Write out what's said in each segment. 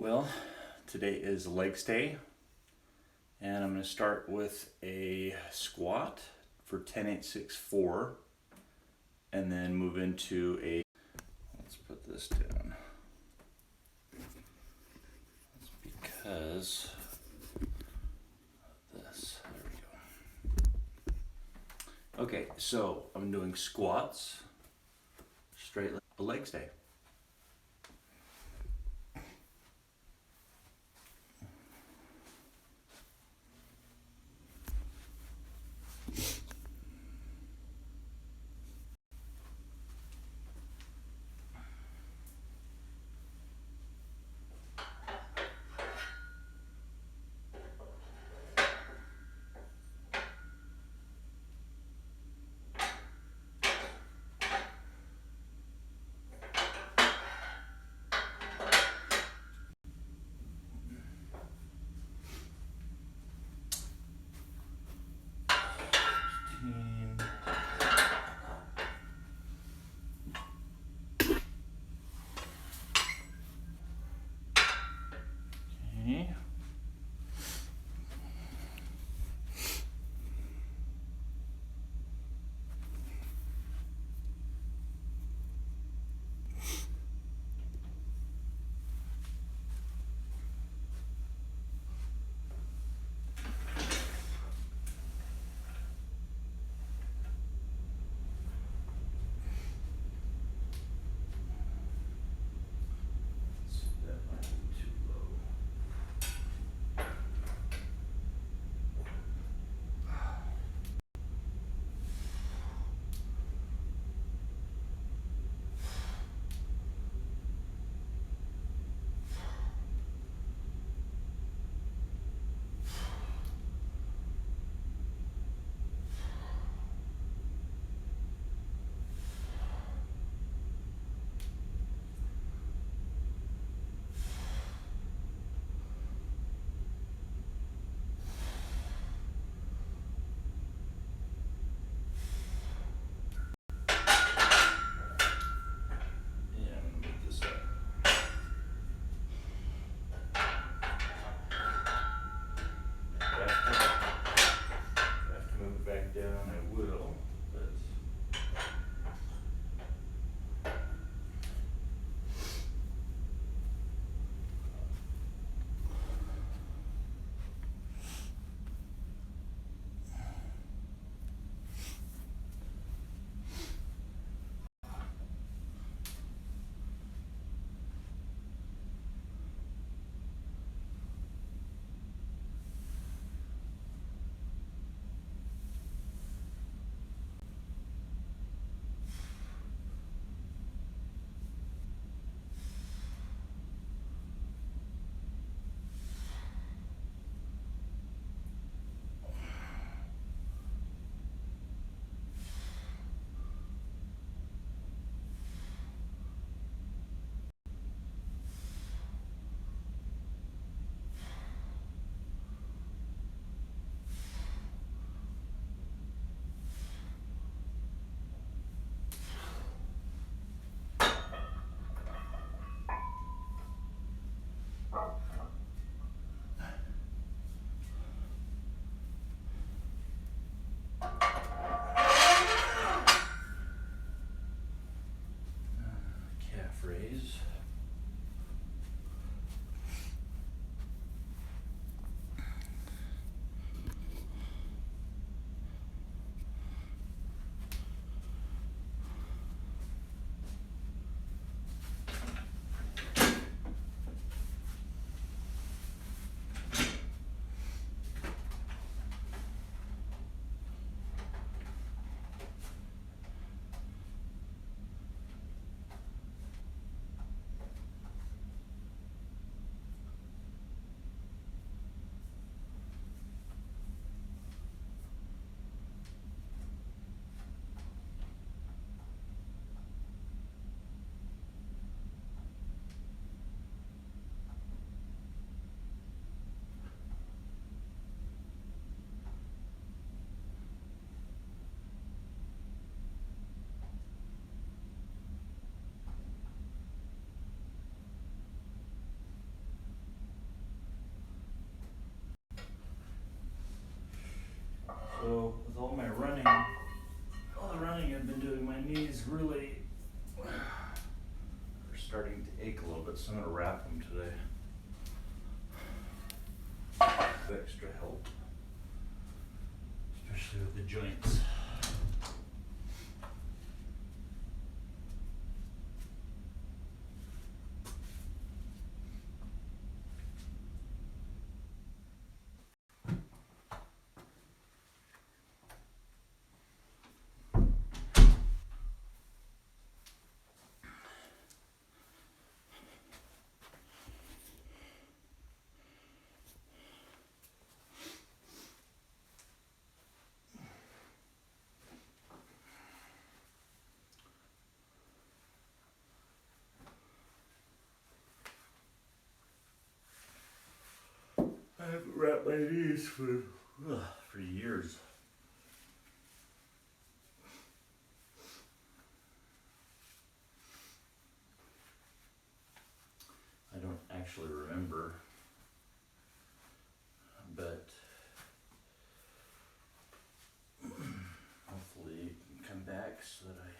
Well, today is legs day, and I'm going to start with a squat for 10-8-6-4, and then move into a, let's put this down, that's because of this, there we go. Okay, so I'm doing squats, straight legs day. So with all the running I've been doing, my knees really are starting to ache a little bit, so I'm gonna wrap them today. Extra help, especially with the joints. I haven't wrapped my knees for years. I don't actually remember, but hopefully it can come back so that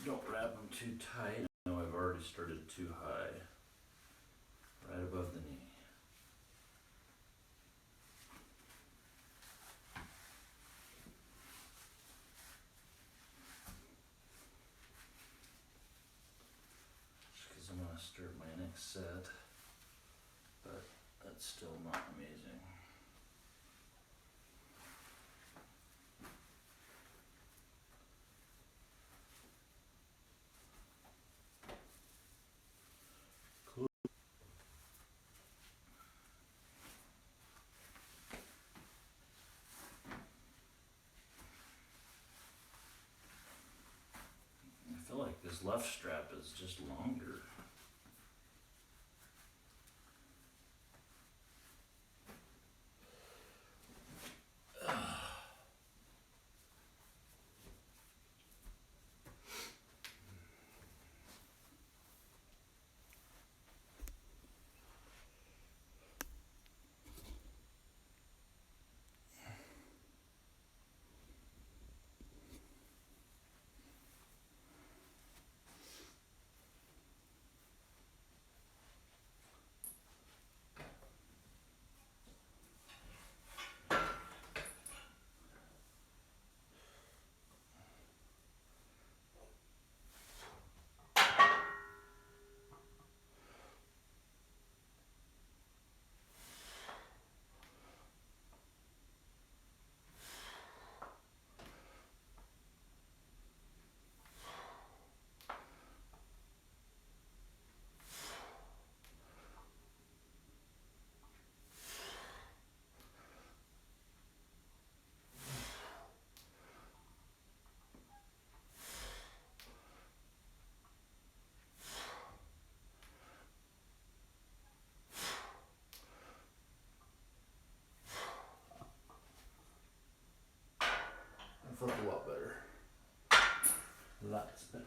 I don't wrap them too tight. I know I've already started too high, right above the knee. Just because I'm going to start my next set, but that's still not amazing. I feel like this left strap is just longer. I felt a lot better. Lots better.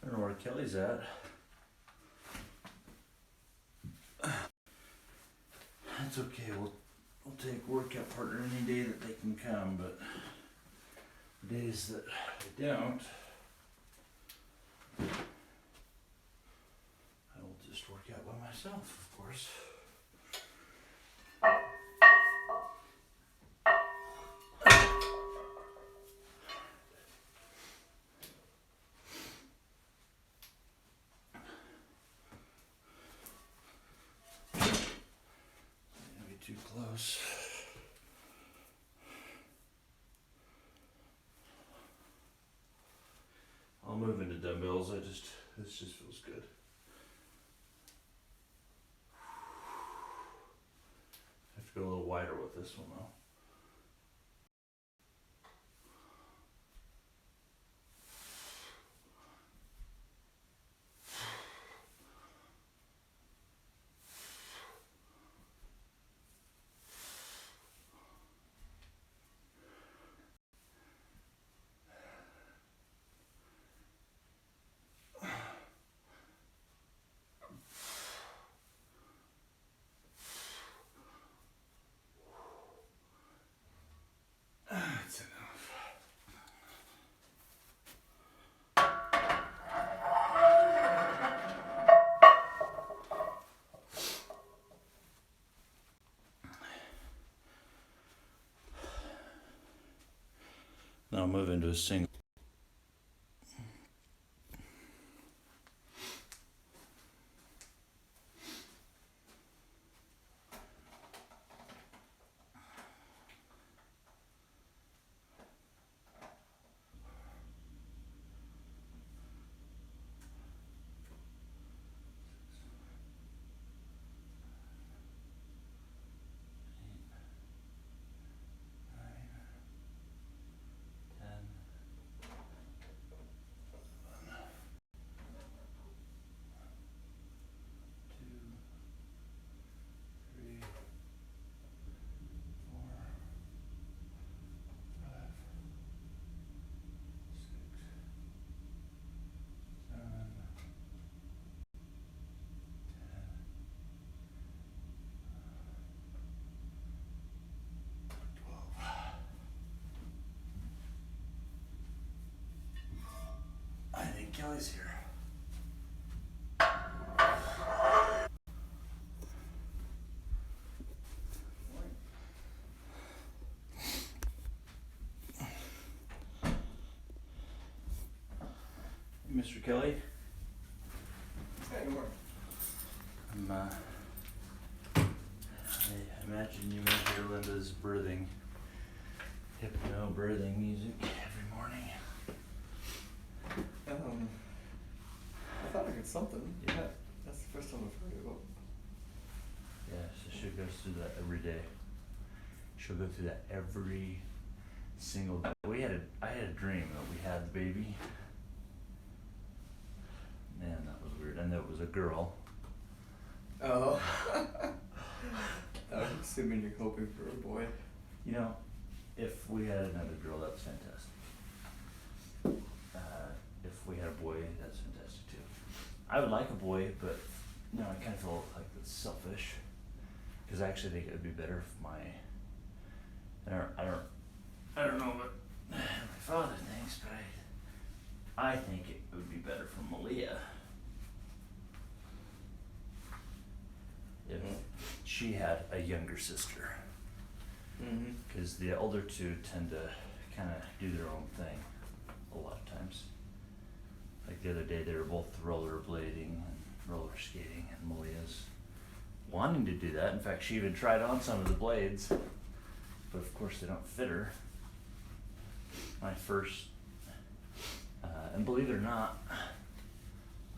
I don't know where Kelly's at. That's okay. We'll take workout partner any day that they can come, but the days that they don't, I will just work out by myself, of course. Maybe too close. I'll move into dumbbells. This just feels good. I have to go a little wider with this one though. Then I'll move into a single. I think Kelly's here. Mr. Kelly? Hey, good morning. I imagine you measure Linda's birthing, hypno birthing music every morning. I thought I heard something. Yeah. That's the first time I've heard it. Well, Yeah, so she goes through that every day. She'll go through that every single day. I had a dream that we had the baby. Man, that was weird. And that was a girl. oh. I'm assuming you're hoping for a boy. You know, if we had another girl, that's fantastic. If we had a boy, that's fantastic too. I would like a boy, but no, I kind of feel like it's selfish. Because I actually think it would be better if I don't know what my father thinks, but I think it would be better for Malia if she had a younger sister. Mm-hmm. Because the older two tend to kind of do their own thing a lot of times. Like the other day, they were both rollerblading and roller skating, and Malia's wanting to do that. In fact, she even tried on some of the blades, but of course they don't fit her. My first, and believe it or not,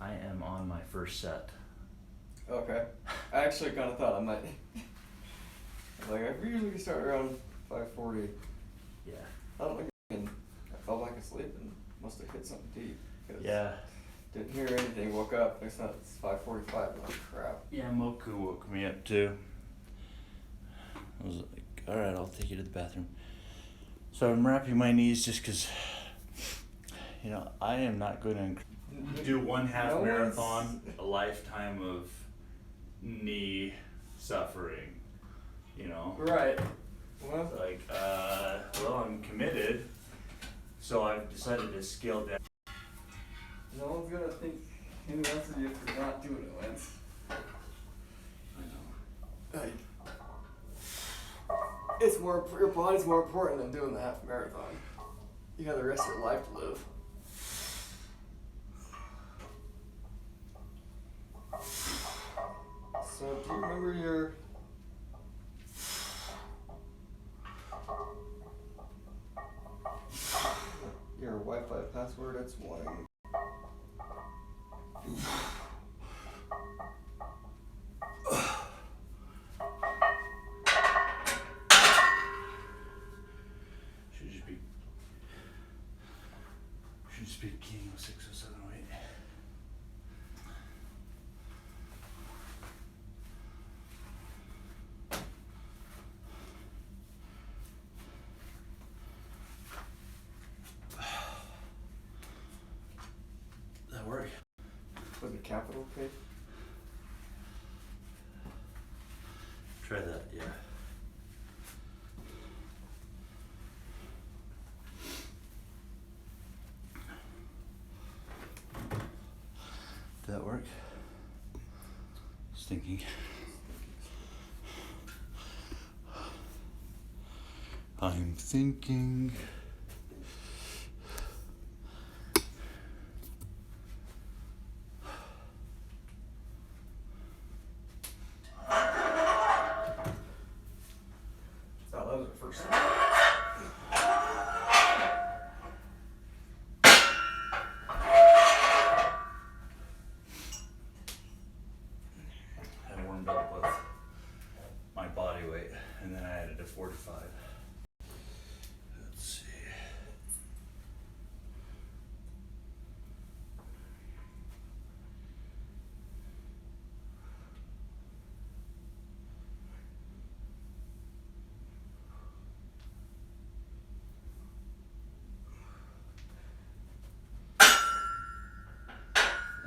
I am on my first set. Okay. I actually kind of thought I might. Like, I usually start around 5:40. Yeah. I don't think I fell back asleep and must have hit something deep. 'Cause Yeah. Didn't hear anything, woke up. It's 5:45. Oh, crap. Yeah, Moku woke me up too. I was like, alright, I'll take you to the bathroom. So I'm wrapping my knees just because, you know, I am not going to do one half No marathon, a lifetime of knee suffering, you know? Right. Well, It's like, well, I'm committed, so I've decided to scale down. no one's gonna think anything else of you if you're not doing it, Lance. I know. Like, it's more, your body's more important than doing the half marathon. You got the rest of your life to live. So, do you remember your Wi-Fi password? It's one. Should just be King 60708. That work? Was it capital K? Try that, yeah. Did that work? Just thinking. I'm thinking.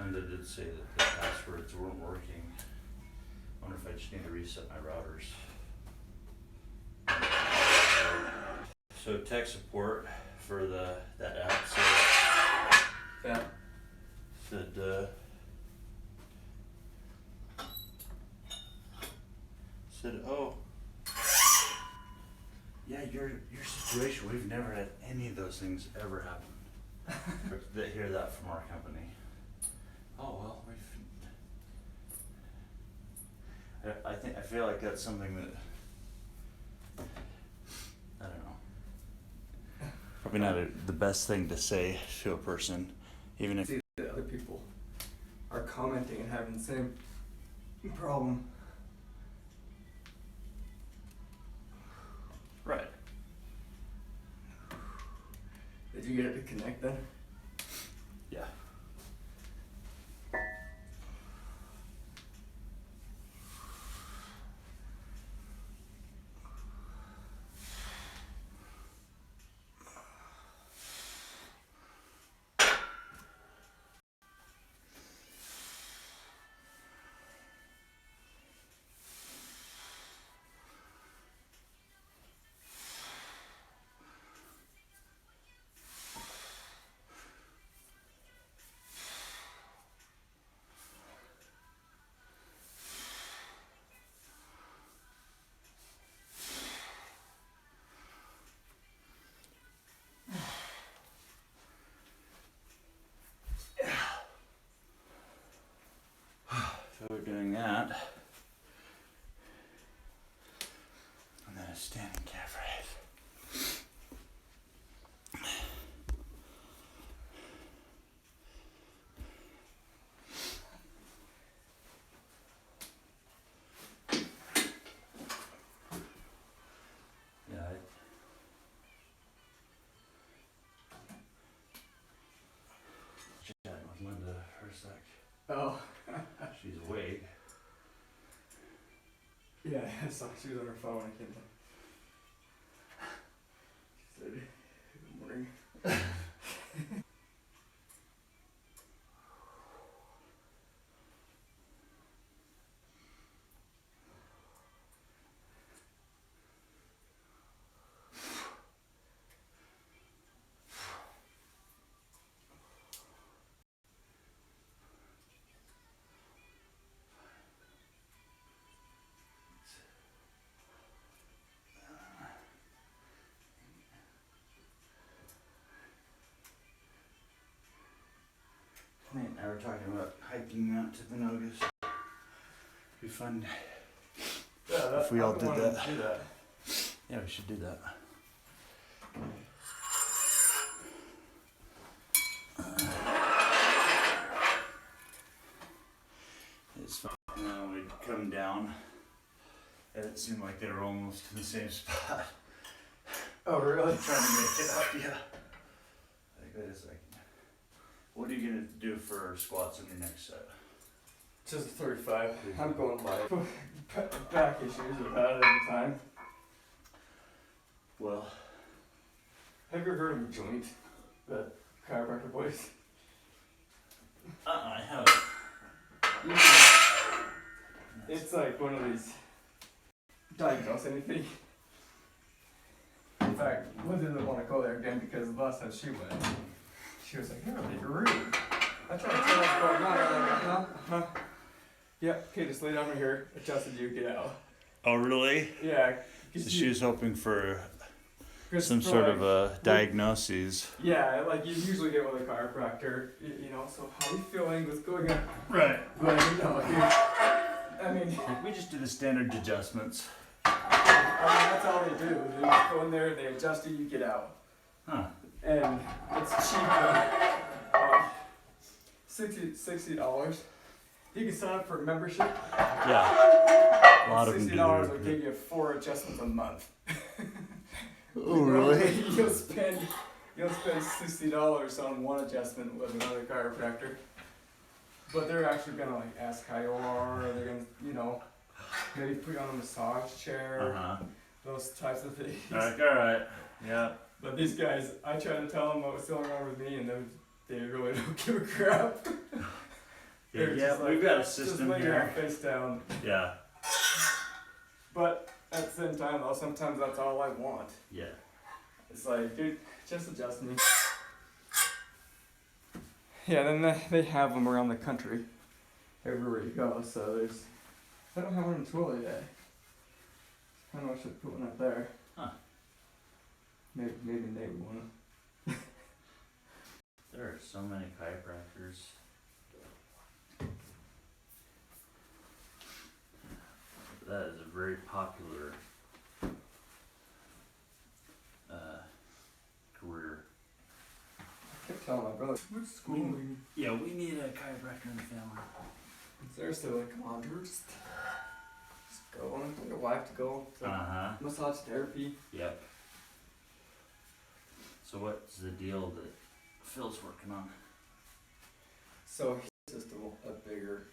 And they did say that the passwords weren't working. I wonder if I just need to reset my routers. So tech support for that app Yeah. said, oh, yeah, your situation, we've never had any of those things ever happen. That hear that from our company. Oh well, I feel like that's something that I don't know. Probably not the best thing to say to a person, even if See that other people are commenting and having the same problem. right. Did you get it to connect then? Yeah. So we're doing that. And then a standing calf raise. Yeah, chatting with Linda for a sec. Oh. She's awake. Yeah, I saw she was on her phone. I can't. She said, "Good morning." Nate and I were talking about hiking out to Vinogas. Be fun. Yeah, If we all did that. Do that. Yeah, we should do that. It's fun. We'd come down, and it seemed like they were almost in the same spot. Oh, really? Trying to make it up, yeah. Like, wait a second. What are you gonna do for squats on your next set? Just a 35. I'm going by back issues I've had at the time. Well, Have you ever heard of a joint? The chiropractor voice? I haven't. You can, it's like one of these diagnose anything. In fact, Linda didn't want to go there again because the last time she went, she was like, "You're really rude." I tried to tell her what's going on. I'm like, "Huh? Yep, okay, just lay down right here, adjusted you, get out." Oh, really? Yeah. So she was hoping for 'cause some for sort like, of a diagnosis. Yeah, like you usually get with a chiropractor, you know, so how are you feeling? What's going on? Right. But, you know, I mean, We just do the standard adjustments. that's all they do. They just go in there, they adjust you, you get out. Huh. And it's cheap, $60. You can sign up for a membership. Yeah. A lot of them do. $60 will give you 4 adjustments a month. Oh, really? You'll spend $60 on one adjustment with another chiropractor. But they're actually gonna like ask how you are, or they're gonna, you know, maybe put you on a massage chair, those types of things. Alright. Yeah. But these guys, I tried to tell them what was going on with me, and they really don't give a crap. They're Yeah, just like, we've got a just system lay here. down face down. Yeah. But at the same time, though, sometimes that's all I want. Yeah. It's like, dude, just adjust me. Yeah, then they have them around the country, everywhere you go. So there's, I don't have one in Twilly yet. Kind of should put one up there. Huh. Maybe Nate would wanna. There are so many chiropractors. That is a very popular career. I kept telling my brother, "Where's schooling?" Yeah, we need a chiropractor in the family. Seriously, like, come on, dude, just go. I want your wife to go. So, Uh-huh. massage therapy. Yep. So what's the deal that Phil's working on? So he's just a bigger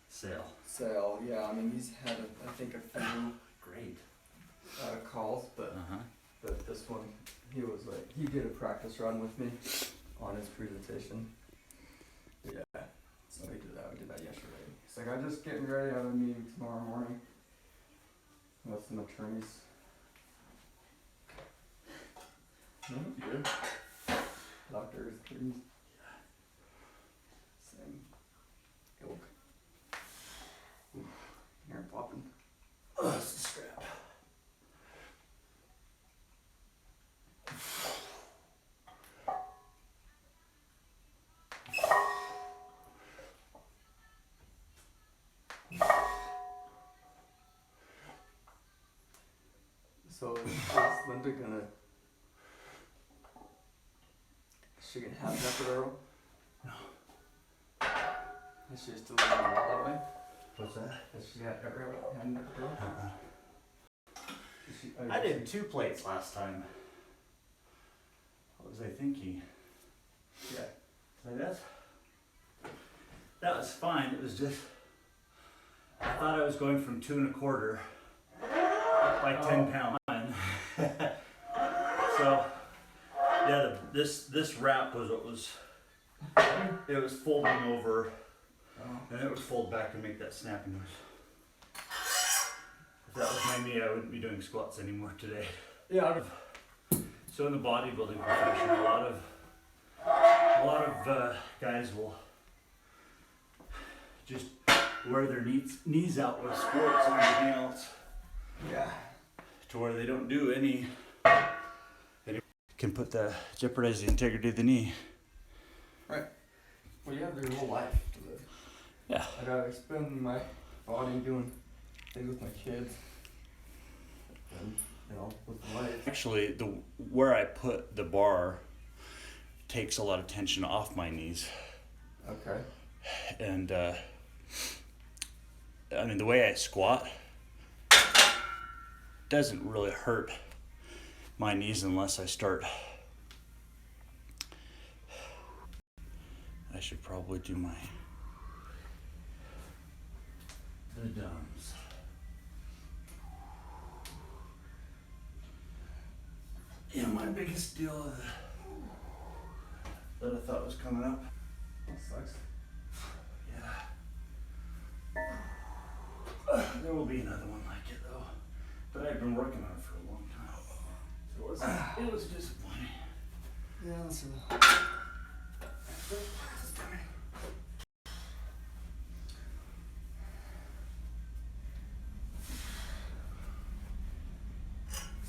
Sale. sale. Yeah, I mean he's had I think a few Great. calls, but this one he was like he did a practice run with me on his presentation. Yeah, so we did that. We did that yesterday. He's like, I'm just getting ready. I have a meeting tomorrow morning with some attorneys. Good. Doctors, attorneys. Same ilk. Here, popping. Oh, that's the strap. So is Linda gonna? Is she gonna have that arrow? No. Is she still gonna go that way? What's that? Is she got arrow hand up arrow? Is she, I did 2 plates last time. What was I thinking? Yeah. Like that was fine. It was just I thought I was going from 2 1/4 up by 10 pounds. So yeah, this wrap was what was it was folding over and it would fold back and make that snapping noise. If that was my knee, I wouldn't be doing squats anymore today. Yeah. So in the bodybuilding profession, a lot of guys will just wear their knees out with sports and everything else. Yeah. To where they don't do any can jeopardize the integrity of the knee. Right. Well, you have your whole life to live. Yeah. I gotta spend my body doing things with my kids. And, with the life. Actually, where I put the bar takes a lot of tension off my knees. Okay. And I mean, the way I squat doesn't really hurt my knees unless I start. I should probably do the dumbs. Yeah, my biggest deal that I thought was coming up. That sucks. Yeah. There will be another one like it though, but I've been working on it for a long time. So it was disappointing. Yeah, that's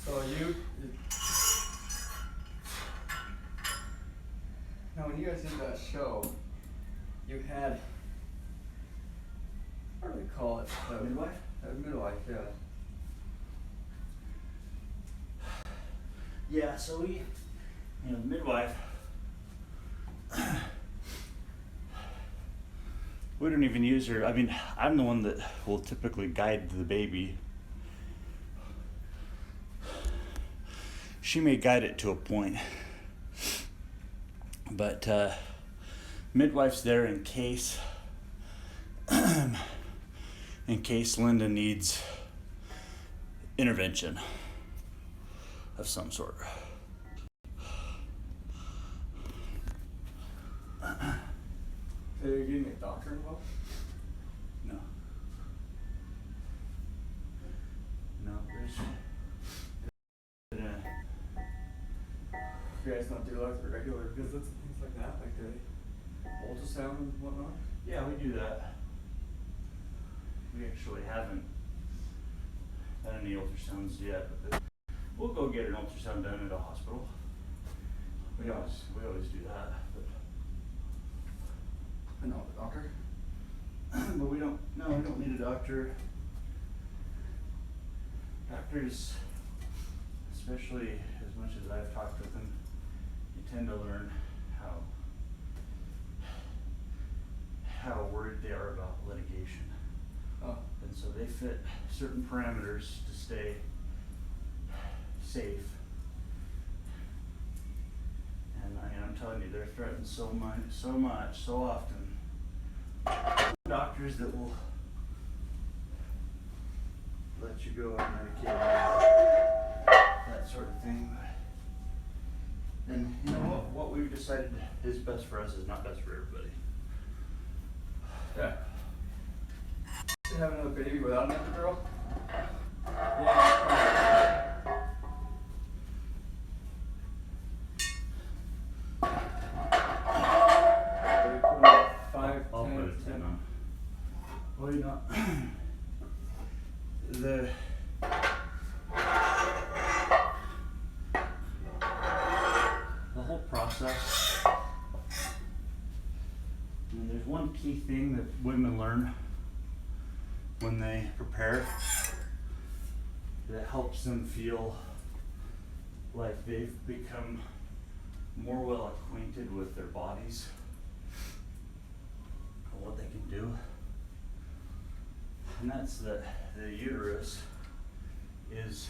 So now when you guys did that show, you had, what do they call it? Midwife? Midwife, yeah. Yeah, so the midwife, we don't even use her. I mean, I'm the one that will typically guide the baby. She may guide it to a point, but midwife's there in case Linda needs intervention of some sort. So you're getting a dog? doctor involved? No. No, there's. You guys don't do like the regular visits and things like that, like the ultrasound and whatnot? Yeah, we do that. We actually haven't done any ultrasounds yet, but we'll go get an ultrasound done at a hospital. We always do that, I know the doctor. but we don't need a doctor. Doctors, especially as much as I've talked with them, you tend to learn how worried they are about litigation. Oh, And so they fit certain parameters to stay safe. And I'm telling you, they're threatened so much, so often. Doctors that will let you go unmedicated, that sort of thing. And you know what we've decided is best for us is not best for everybody. yeah. You have another baby without an epidural? Yeah. I'll put a 10 on. Well, you know, the whole process, I mean, there's one key thing that women learn when they prepare that helps them feel like they've become more well acquainted with their bodies and what they can do. And that's that the uterus is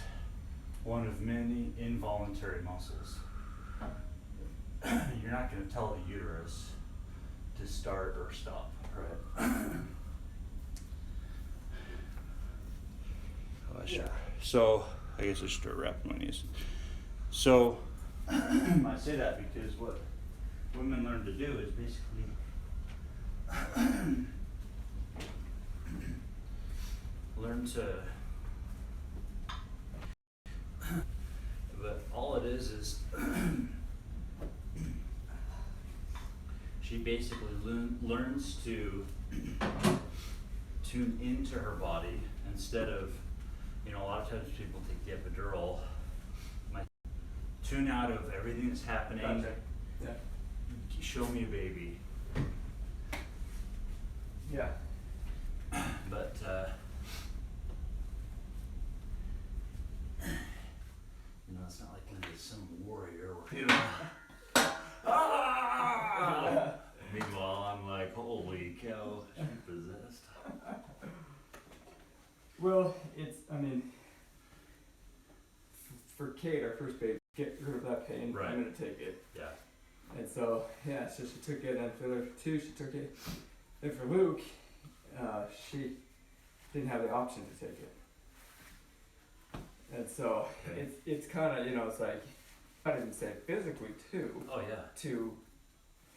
one of many involuntary muscles. You're not going to tell the uterus to start or stop, right? Yeah. So I guess I should start wrapping my knees. So I say that because what women learn to do is basically learn to, but all it is she basically learns to tune into her body instead of, a lot of times people take the epidural, like tune out of everything that's happening. Gotcha. Yeah. Show me a baby. Yeah. But it's not like Linda's some warrior or meanwhile I'm like, holy cow, she's possessed. Well, for Kate, our first baby, get rid of that pain. Right. I'm gonna take it. Yeah. And so, yeah, so she took it, and for the two, she took it. And for Luke, she didn't have the option to take it. And so, Okay. it's kind of, it's like, I didn't say physically too, Oh yeah. to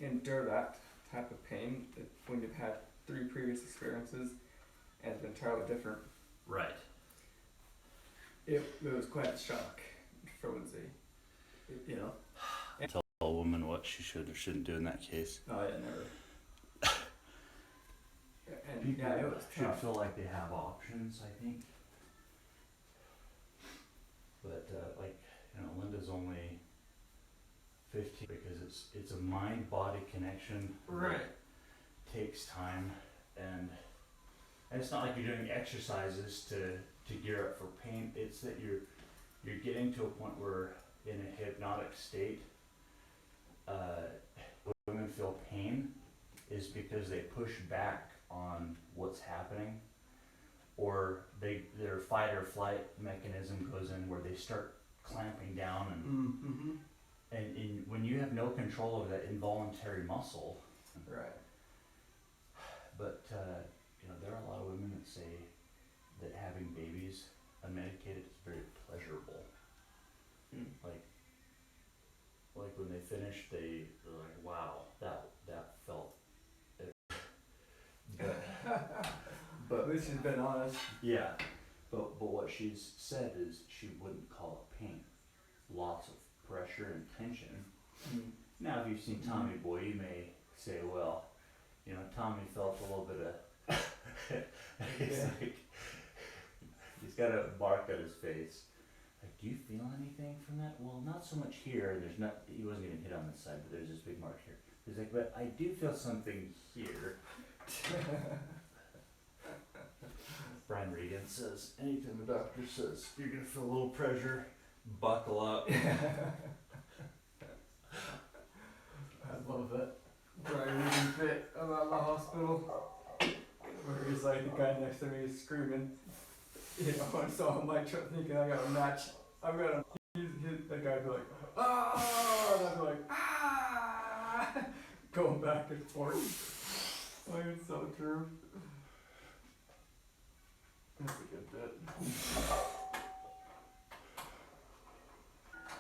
endure that type of pain when you've had 3 previous experiences and it's been entirely different. Right. It was quite a shock for Lindsay, Tell a woman what she should or shouldn't do in that case. Oh yeah, never. And People yeah, it was should tough. feel like they have options, I think. But Linda's only 15 because it's a mind-body connection. Right. That takes time, and it's not like you're doing exercises to gear up for pain. It's that you're getting to a point where in a hypnotic state, when women feel pain is because they push back on what's happening, or their fight or flight mechanism goes in where they start clamping down and when you have no control over that involuntary muscle. Right. But there are a lot of women that say that having babies unmedicated is very pleasurable. Like when they finish, they're like, wow, that felt. At least she's been honest. Yeah, but what she's said is she wouldn't call it pain. Lots of pressure and tension. Mm. Now, if you've seen Tommy Boy, you may say, well, you know, Tommy felt a little bit of. He's Yeah. like, he's got a mark on his face. Like, do you feel anything from that? Well, not so much here. There's not. He wasn't getting hit on this side, but there's this big mark here. He's like, but I do feel something here. Brian Regan says, anytime the doctor says you're gonna feel a little pressure, buckle up. I love that. Brian Regan bit about the hospital where he's like the guy next to me is screaming, you know, and so I'm like thinking I got a match. I'm gonna that guy be like, ah, and I'm like, ah, going back and forth. Like it's so true. That's a good bit.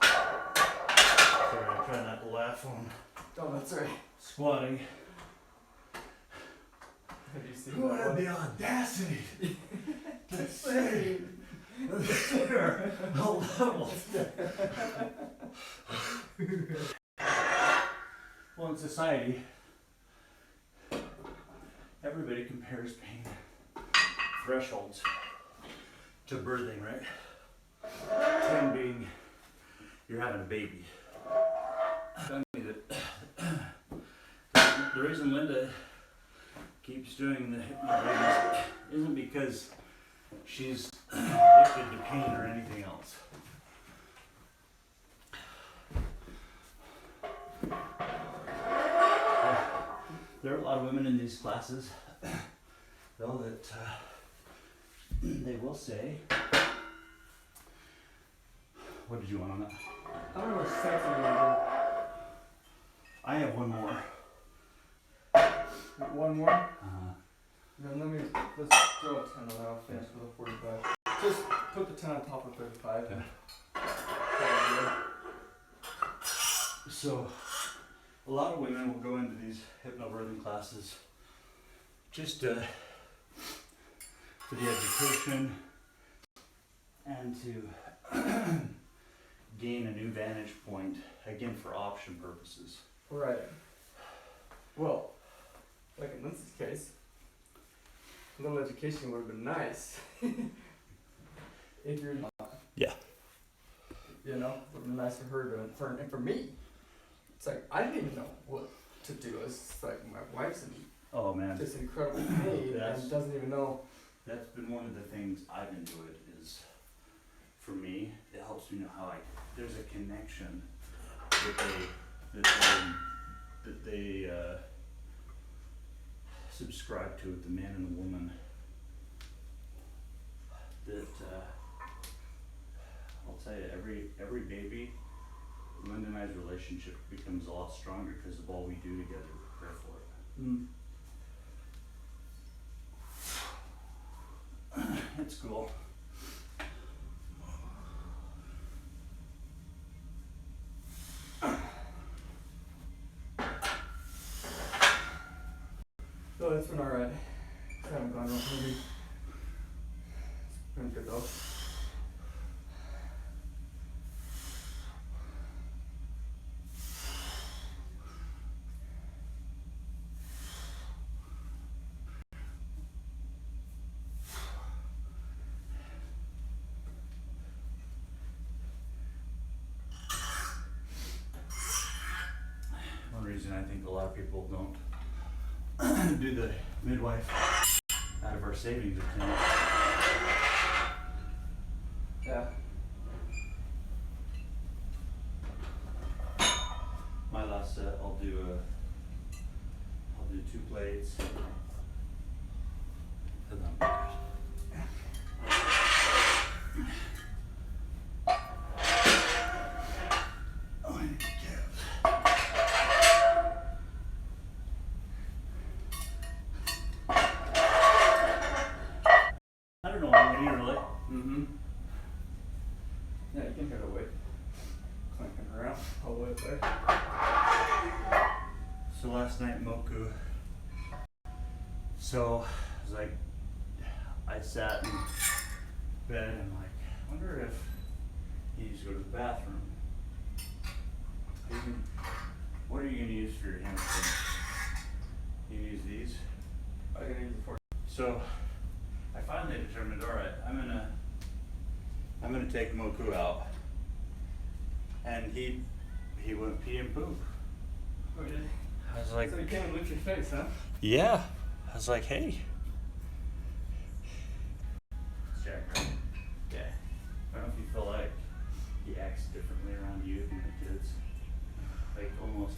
Sorry, I'm trying not to laugh when Oh, that's right. squatting. Have you seen Who that had one? the audacity to say that there are levels? Well, in society, everybody compares pain thresholds to birthing, right? 10 being you're having a baby. The reason Linda keeps doing the hypnobirthing isn't because she's addicted to pain or anything else. There are a lot of women in these classes, though, that they will say, what did you want on that? I don't know what sex you're gonna I have one more. do. One more? Then let's throw a 10 on that. I'll finish with a 45. Just put the 10 on top of 35. Okay. Yeah. So, a lot of women will go into these hypnobirthing classes just for the education and to gain a new vantage point, again for option purposes. Right. Well, like in Lindsay's case, a little education would have been nice. If you're not. Yeah. You know, it would have been nice for her to, and for me. It's like, I didn't even know what to do. It's like, my wife's in Oh man, this incredible pain That's- and doesn't even know. that's been one of the things I've enjoyed is, for me, it helps me know how there's a connection that they subscribe to with the man and the woman that I'll tell you, every baby, Linda and I's relationship becomes a lot stronger because of all we do together to prepare for it. It's cool. So it's been alright. I haven't gone off maybe. It's been good though. One reason I think a lot of people don't do the midwife out of our savings account. Yeah. My last set, I'll do 2 plates. And then oh, I need calves. I don't know how many really. Mm-hmm. Yeah, you can hear the weight clanking around all the way up there. So last night Moku, so I was like, I sat in bed and like, I wonder if he needs to go to the bathroom. What are you gonna use for your hamstring? You use these? I'm gonna use it for. So I finally determined, all right, I'm gonna take Moku out, and he went pee and poop. Oh, yeah. I was like, So you can't lift your face, huh? yeah. I was like, hey. Jack, right? Yeah. I don't know if you feel like he acts differently around you than the kids. Like almost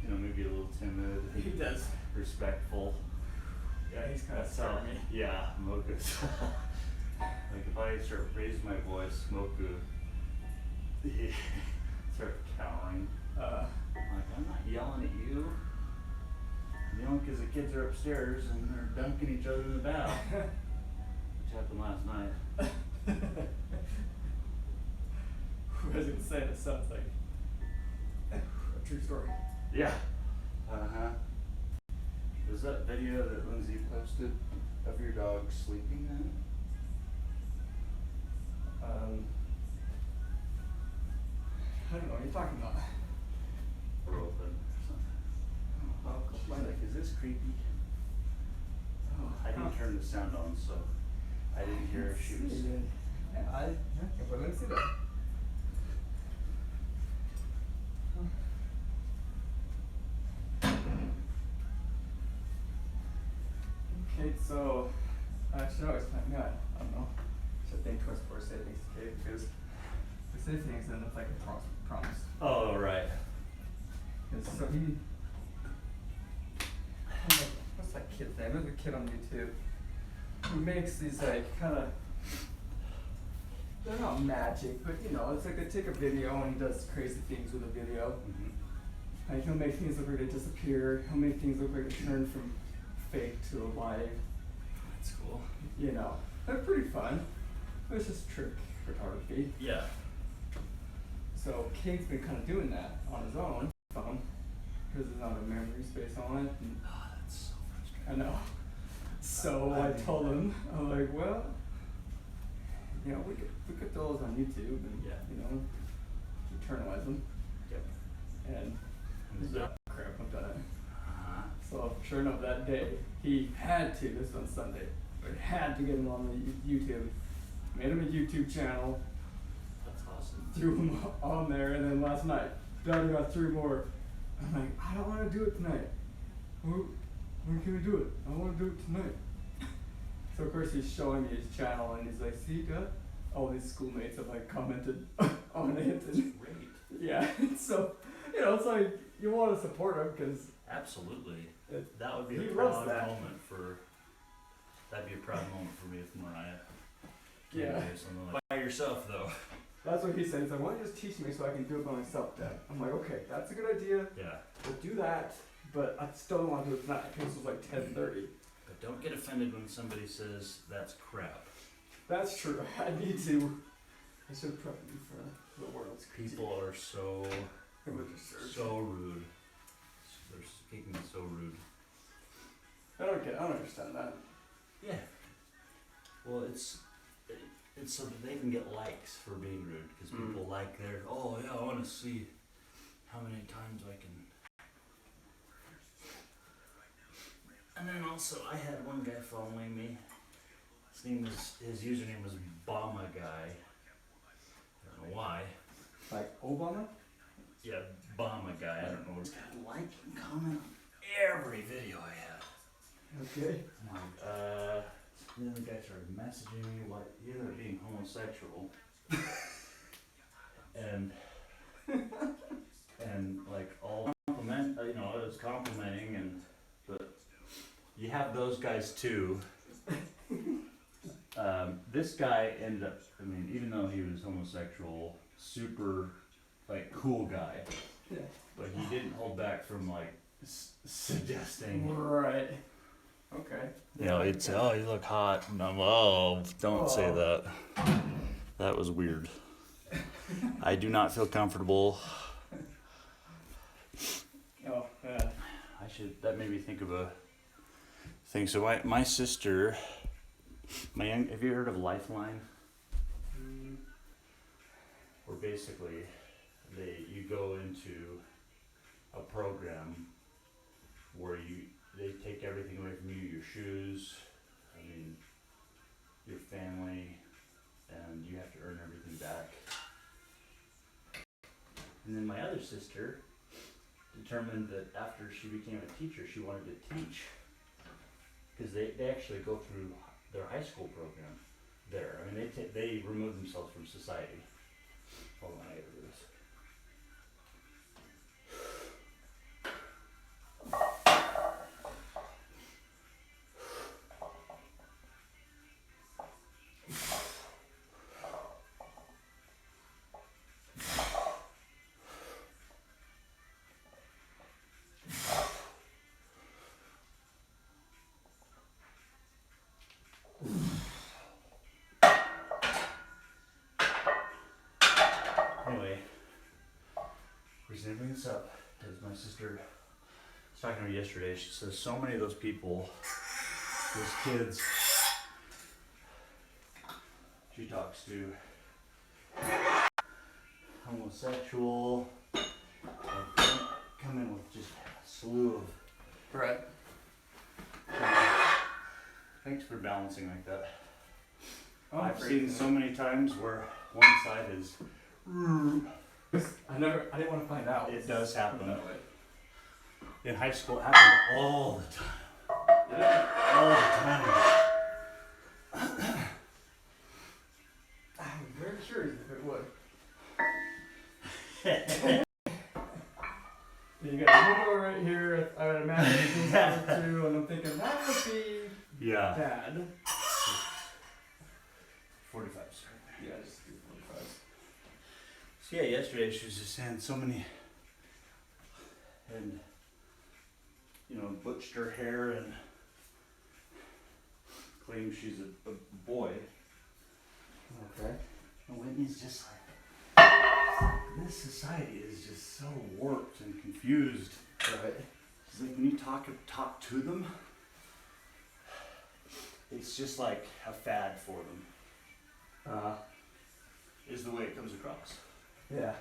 maybe a little timid. He does. Respectful. Yeah, he's kind of That's how. stormy. Yeah, Moku's. Like if I start raising my voice, Moku, he start cowering. I'm like, I'm not yelling at you. I'm yelling because the kids are upstairs and they're dunking each other in the bath. Which happened last night. I was gonna say it sounds like a true story. Yeah. Uh-huh. Was that video that Lindsay posted of your dog sleeping then? I don't know what you're talking about. Or open or something. Oh, She's like, is this creepy? I didn't turn the sound on, so I didn't hear if she was. Yeah, but let me see that. Okay, so actually, I was planning on, I don't know, should think twice before saying things to Kate because if I say things, then it's like a promise. Oh, right. So he, I'm like, what's that kid's name? There's a kid on YouTube who makes these like kind of, they're not magic, but you know, it's like they take a video and he does crazy things with a video. Mm-hmm. Like he'll make things look like they disappear. He'll make things look like they turn from fake to live. That's cool. You know, they're pretty fun. It's just trick photography. Yeah. So Kate's been kind of doing that on his own phone because there's not a memory space on it. And Oh, that's so frustrating. I know. So I told him, I'm like, well, you know, we could throw those on YouTube and Yeah. you know, internalize them. Yep. And Is that- crap, I've done it. Uh-huh. So sure enough, that day he had to. This was on Sunday, but he had to get him on the YouTube. Made him a YouTube channel, That's awesome. threw him on there, and then last night, Daddy got 3 more. I'm like, I don't want to do it tonight. When can we do it? I want to do it tonight. So of course he's showing me his channel, and he's like, see, Dad? All these schoolmates have like commented on it. And Great. yeah, so you know, it's like you want to support him because Absolutely. It- That would be he a loves proud that. moment for. That'd be a proud moment for me if Mariah. Yeah. Came to do something like by yourself though. that's what he said. He's like, why don't you just teach me so I can do it by myself, Dad? I'm like, okay, that's a good idea. Yeah. We'll do that, but I still don't want to do it tonight because it was like 10:30. But don't get offended when somebody says that's crap. That's true. I need to. I should prep you for the world's People are so So rude. They're speaking so rude. I don't understand that. Yeah. Well, it's so that they can get likes for being rude because Mm. people like their. Oh yeah, I want to see how many times I can. And then also, I had one guy following me. His username was Bama Guy. I don't know why. Like Obama? Yeah, Bama Guy. I don't know. This guy like and comment on every video I have. Okay. I'm like, then the guy started messaging me what he ended up being homosexual. and like all compliment, you know, it was complimenting but you have those guys too. This guy ended up, I mean, even though he was homosexual, super like cool guy, Yeah. but he didn't hold back from like suggesting. Right. Okay. You know, he'd say, "Oh, you look hot," and I'm, "Oh, don't say Oh. that." That was weird. I do not feel comfortable. Oh, yeah. That made me think of a thing. So my sister Have you heard of Lifeline? Where basically you go into a program where they take everything away from you, your shoes, your family, and you have to earn everything back. And then my other sister determined that after she became a teacher, she wanted to teach, because they actually go through their high school program there. They remove themselves from society. Hold on, I gotta do this. Anyway, reason I bring this up is my sister was talking to her yesterday. She says so many of those people, those kids she talks to, homosexual, come in with just a slew of. Right. Thanks for balancing like that. Oh, I've great. seen so many times where one side is. I didn't want to find out. It does happen. That way. In high school, it happened all the time. Yeah. All the time. I'm very curious if it would. You got a window right here. I would imagine you can have too, and I'm thinking that would be Yeah. bad. 45, sorry. Yeah, just do 45. So yeah, yesterday she was just saying so many, and butched her hair and claims she's a boy. Okay. And Whitney's just like, this society is just so warped and confused. Right. She's like, when you talk to them, it's just like a fad for them. Is the way it comes across. Yeah.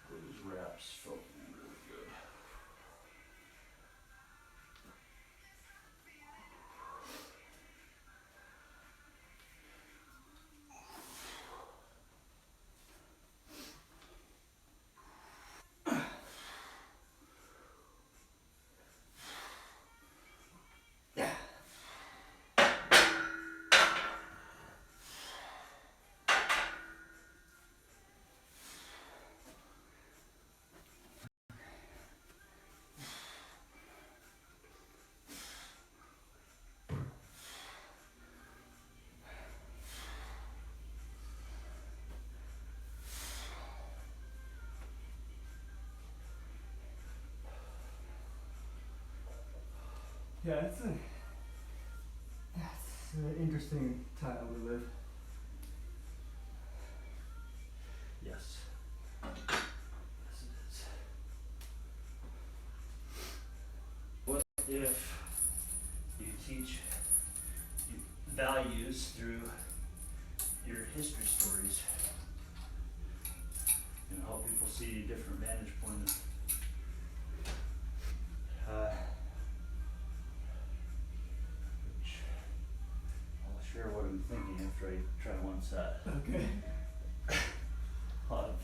Those wraps felt really good. Yeah, it's an interesting time we live. Yes. Yes, it is. What if you teach values through your history stories and help people see a different vantage point which I'll share what I'm thinking after I try one set. Okay. A lot of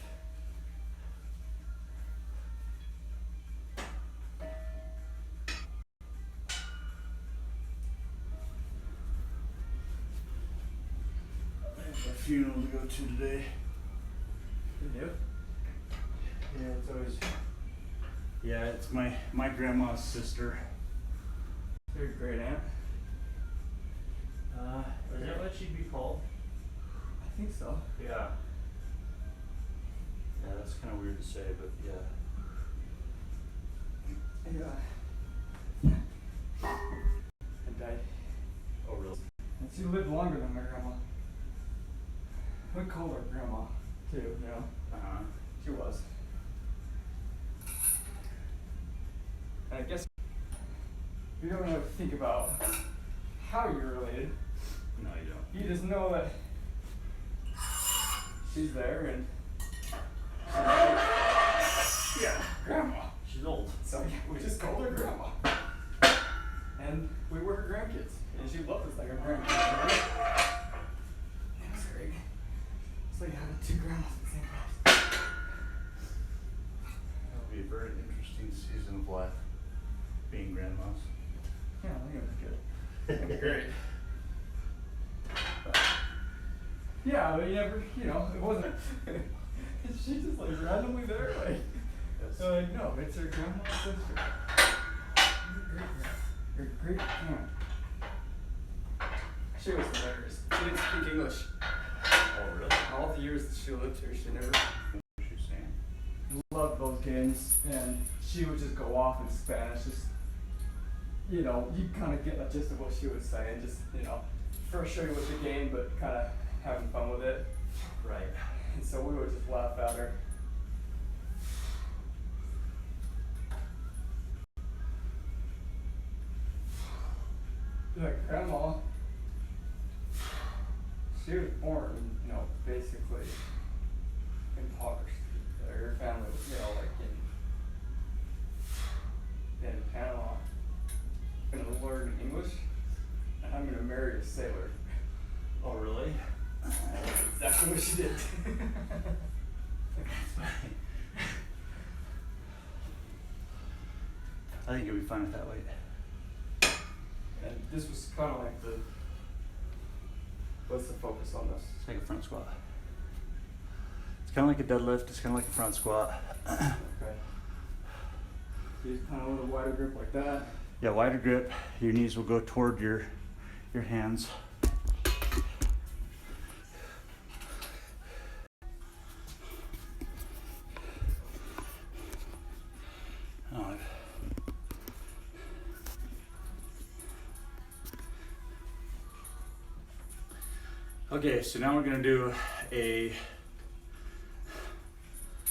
I have a funeral to go to today. You do? Yeah, it's always. Yeah, it's my grandma's sister. Your great aunt? Is that what she'd be called? I think so. Yeah. Yeah, that's kind of weird to say, but yeah. Yeah. And died. Oh, really? And she lived longer than my grandma. We call her grandma, too, you know? She was. And I guess you don't have to think about how you're related. No, you don't. You just know that she's there and yeah, grandma. She's old. So yeah, we just called her grandma. And we were her grandkids. And she loved us like our grandkids. Right? Yeah, sorry. So you have two grandmas at the same place. It'll be a very interesting season of life, being grandmas. Yeah, I think it was good. It'd be great. Yeah, but you never, it wasn't. She's just like randomly there, like. Yes. Like, no, it's her grandma's sister. Her great aunt. She was hilarious. She didn't speak English. Oh, really? All the years that she lived here, she never What was she saying? loved those games, and she would just go off in Spanish. Just, you kind of get the gist of what she was saying. Just, first show you with the game, but kind of having fun with it. Right. And so we would just laugh at her. Like grandma, she was born, basically impoverished. Her family was, in Panama. Gonna learn English, and I'm gonna marry a sailor. Oh, really? That's exactly what she did. I think you'll be fine with that weight. And this was kind of like what's the focus on this? It's like a front squat. It's kind of like a deadlift. It's kind of like a front squat. Okay. So just kind of a little wider grip like that. Yeah, wider grip. Your knees will go toward your hands. Oh. Okay, so now we're gonna do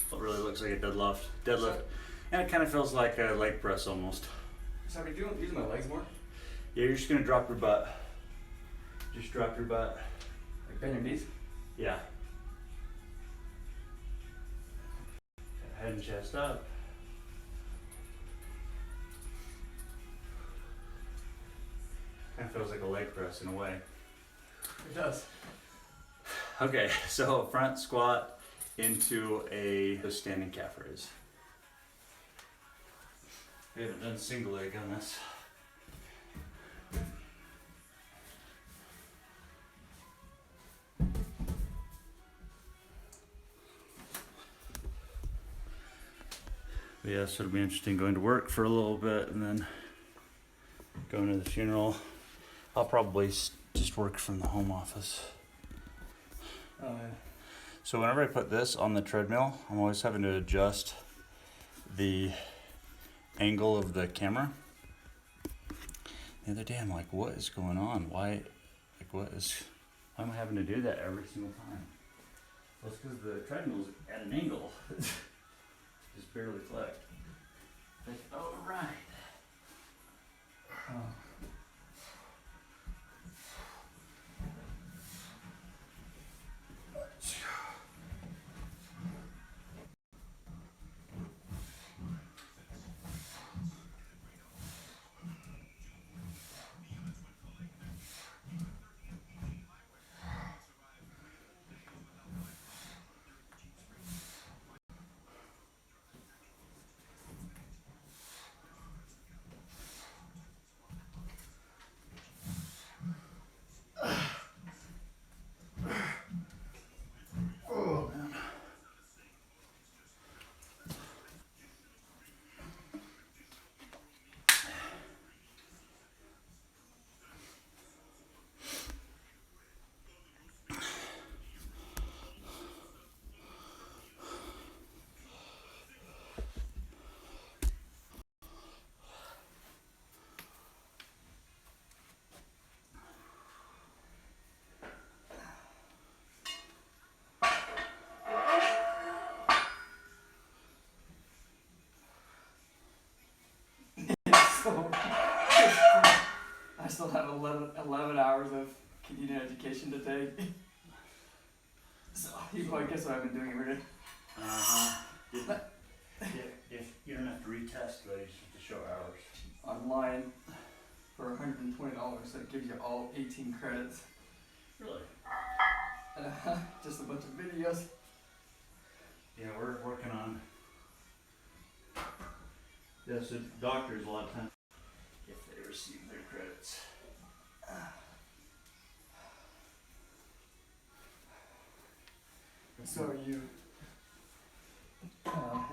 what really looks like a deadlift, and it kind of feels like a leg press almost. So I've been using my legs more. Yeah, you're just gonna drop your butt. Just drop your butt. Like bend your knees. Yeah. Head and chest up. Kind of feels like a leg press in a way. It does. Okay, so front squat into a standing calf raise. We haven't done single leg on this. But yeah, so it'll be interesting going to work for a little bit and then going to the funeral. I'll probably just work from the home office. Oh yeah. So whenever I put this on the treadmill, I'm always having to adjust the angle of the camera. The other day I'm like, what is going on? Why am I having to do that every single time? Well, it's because the treadmill's at an angle. Just barely clicked. Like, oh, right. Oh. still have 11 hours of continuing education to take. So you probably guess what I've been doing every day. If you don't have to retest, but you just have to show hours. Online for $120, that gives you all 18 credits. Really? Just a bunch of videos. Yeah, we're working on. Yeah, so doctors a lot of times, if they receive their credits. So are you?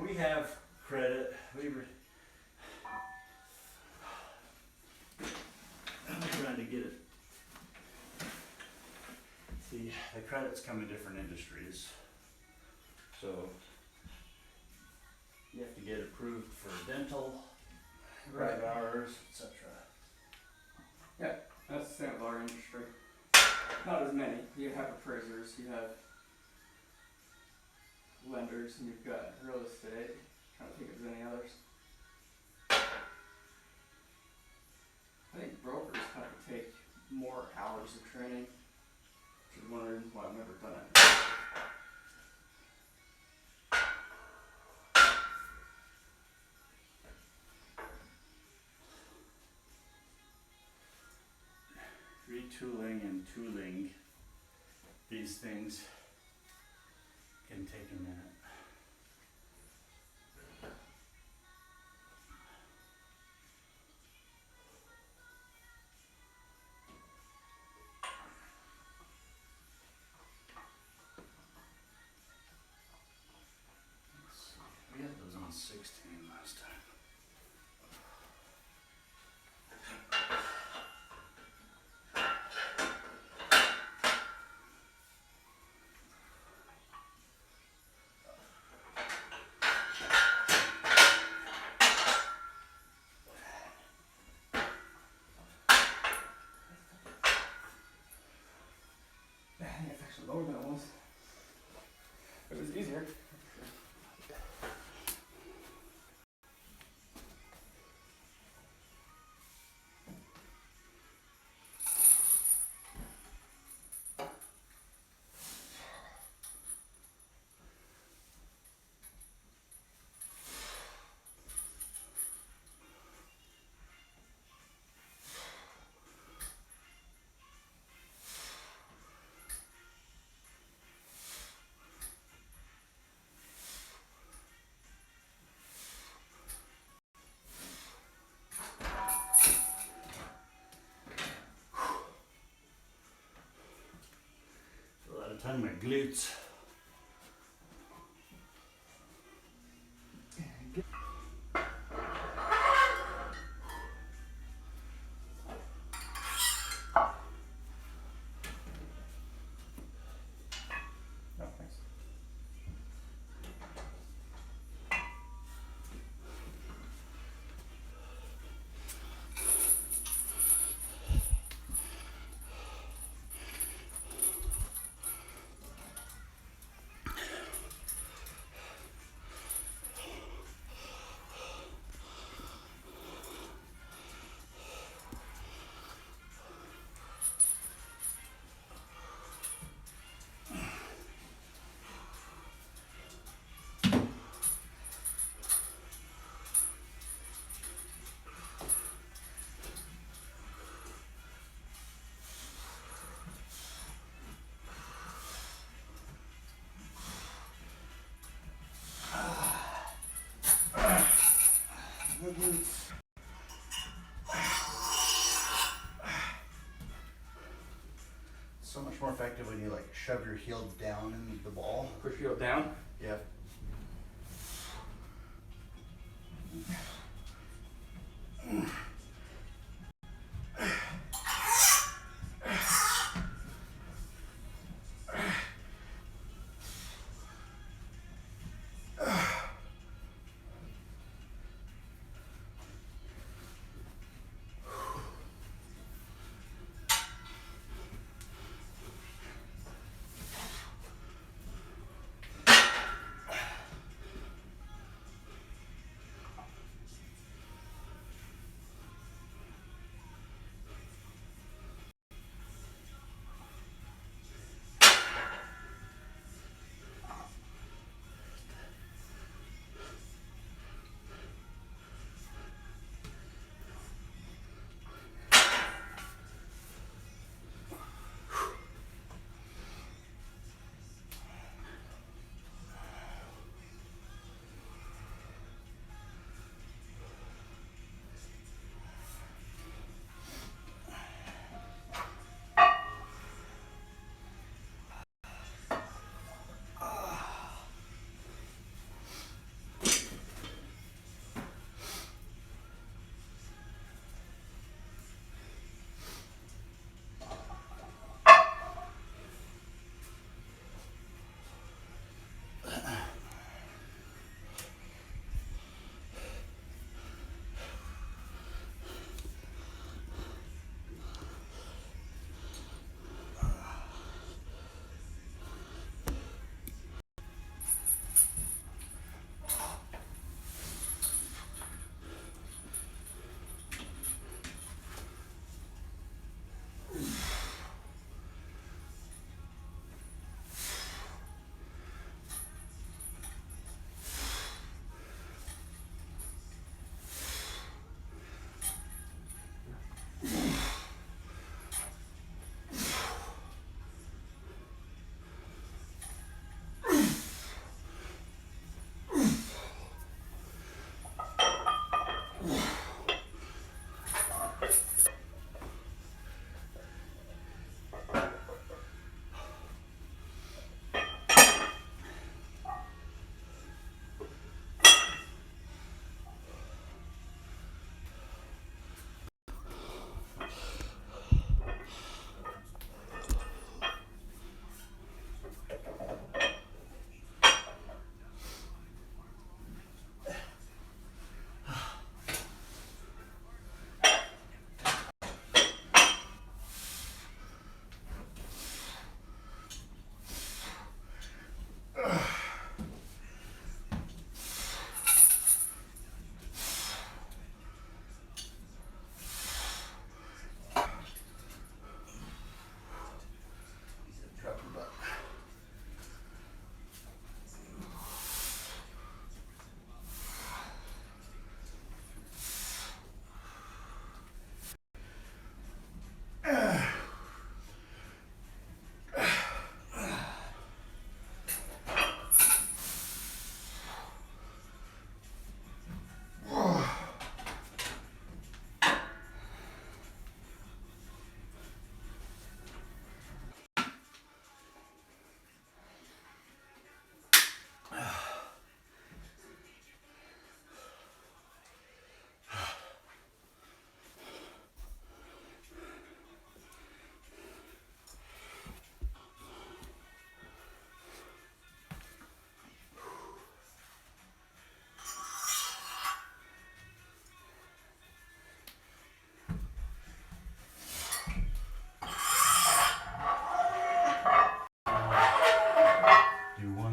We have credit. I'm trying to get it. See, the credits come in different industries. So you have to get approved for dental, Right. 5 hours, etc. That's the same with our industry. Not as many. You have appraisers, you have lenders, and you've got real estate. Trying to think if there's any others. I think brokers have to take more hours of training, which is one of the reasons why I've never done it. Retooling and tooling these things can take a minute. Let's see. We had those on 16 last time. I think it's actually lower than it was. It was easier. A lot of time my glutes. No, thanks. So much more effective when you like shove your heel down in the ball. Push your heel down. Yeah.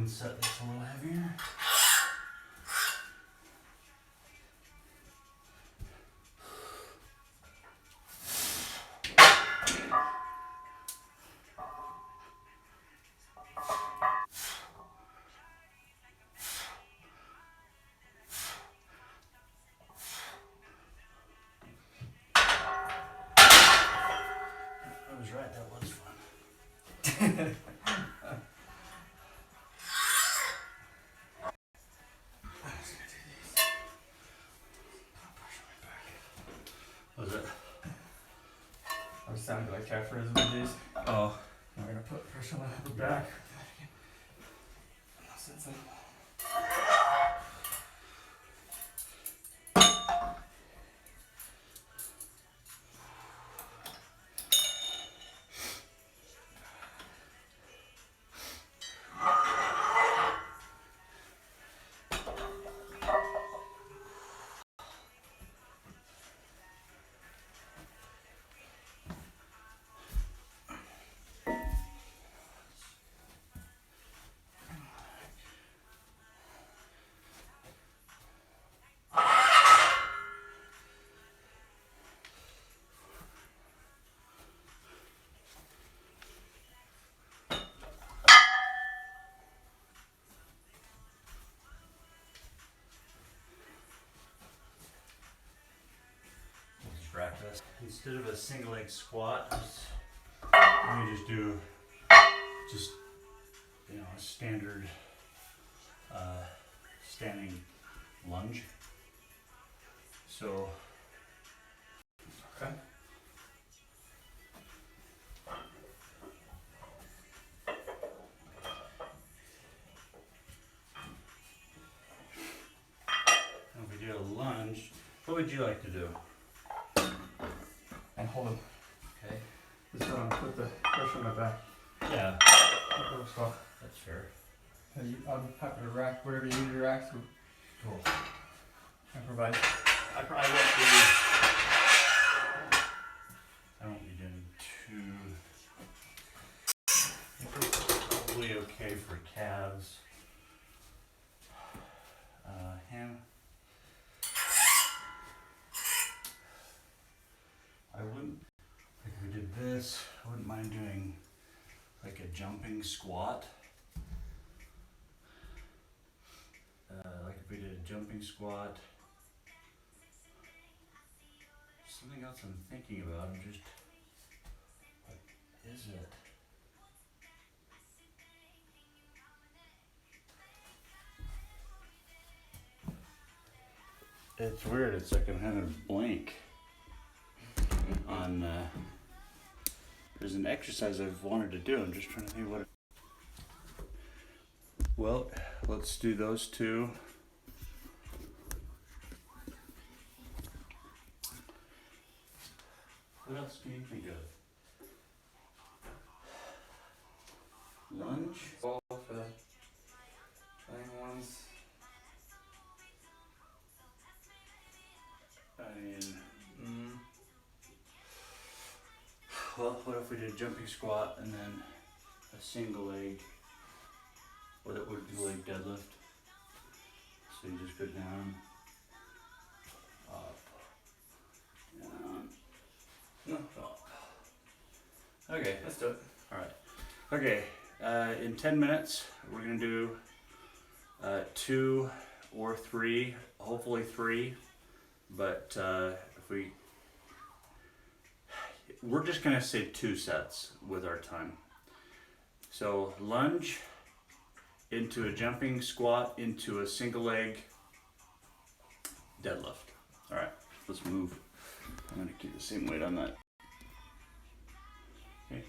one set that's a little heavier. I was right, that was fun. Was it? I was sounding like cat frisbee days. Oh. I'm gonna put pressure on the back. Since I'm Practice. Instead of a single leg squat, let me just do a standard standing lunge. So okay. if we do a lunge, what would you like to do? And hold them. Okay. Just want to put the pressure on my back. Yeah, That works well. that's fair. And I'm happy to rack whatever you need to rack. So Cool. I provide. I won't be doing too. I think it's probably okay for calves. Ham. I wouldn't, like if we did this, I wouldn't mind doing like a jumping squat. Like if we did a jumping squat. Something else I'm thinking about, what is it? It's weird, it's like I'm having a blank on, there's an exercise I've wanted to do, I'm just trying to think what well, let's do those two. What else can you think of? Lunge? All for the playing ones. I mean, well, what if we did a jumping squat and then a single leg, or that would be leg deadlift? So you just go down, up, down, No. up. Okay, Let's do it. all right. Okay, in 10 minutes, we're gonna do 2 or 3, hopefully 3, but we're just gonna say 2 sets with our time. So lunge into a jumping squat into a single leg deadlift. All right, let's move. I'm gonna keep the same weight on that. Okay.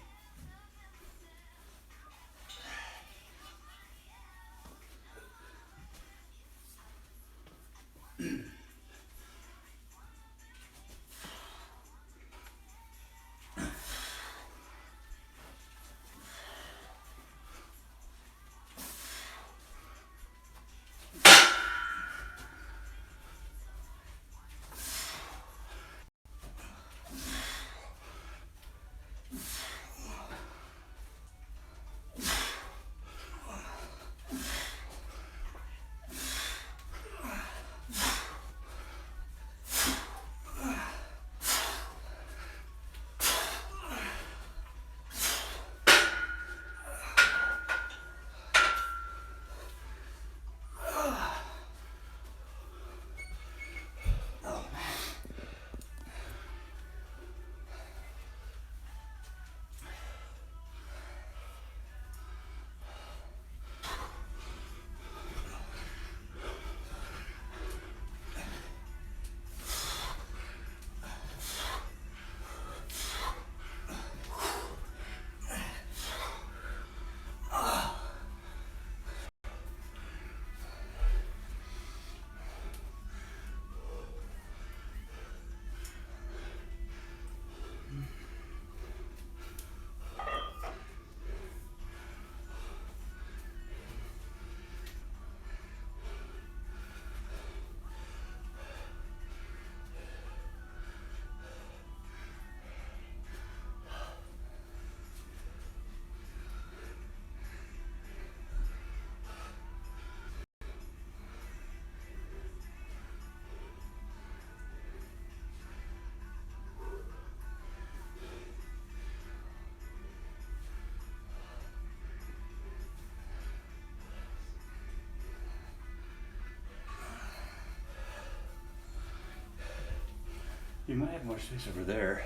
You might have more space over there.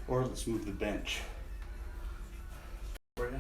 Or let's move the bench. For ya.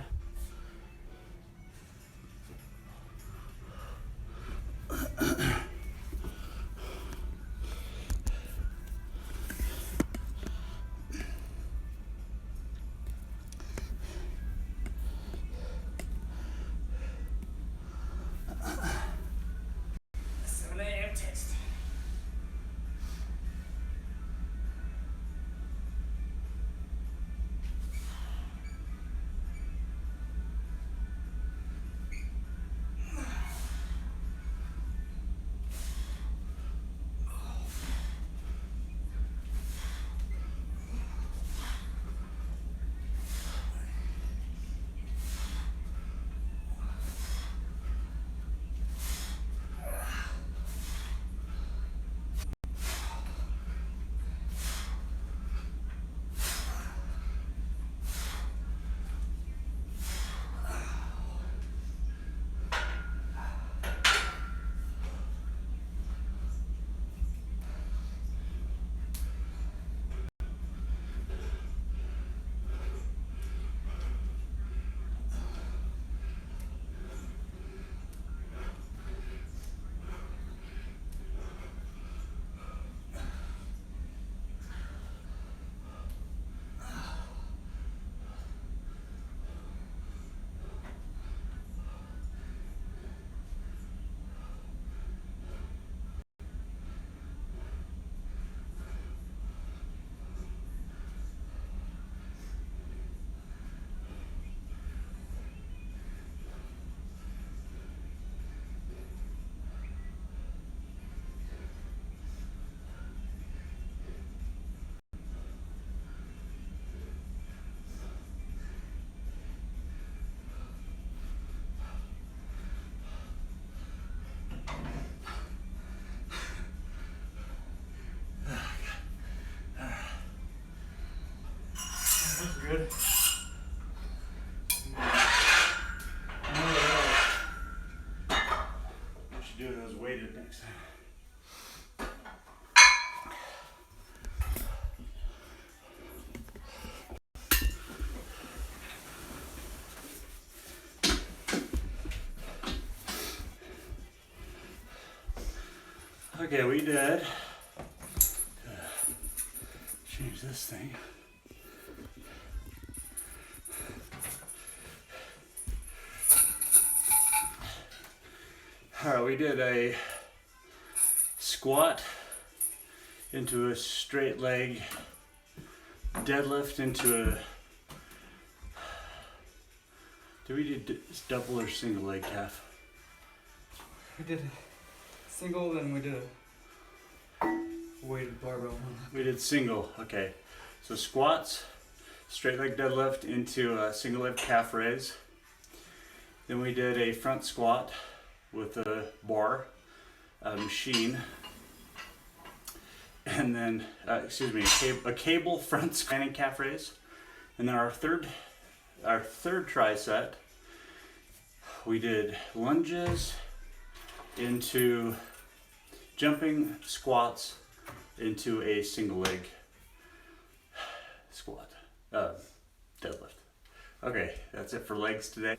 That's good. We should do those weighted next time. Okay, we did change this thing. Alright, we did a squat into a straight leg, deadlift into a, did we do double or single leg calf? We did a single, then we did a weighted barbell one. We did single, okay. So squats, straight leg deadlift into a single leg calf raise. Then we did a front squat with a bar, a machine, and then, a cable front standing calf raise. And then our third tricep, we did lunges into jumping squats into a single leg squat, deadlift. Okay, that's it for legs today.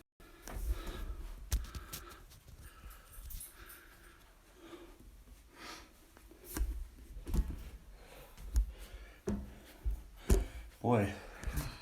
Boy,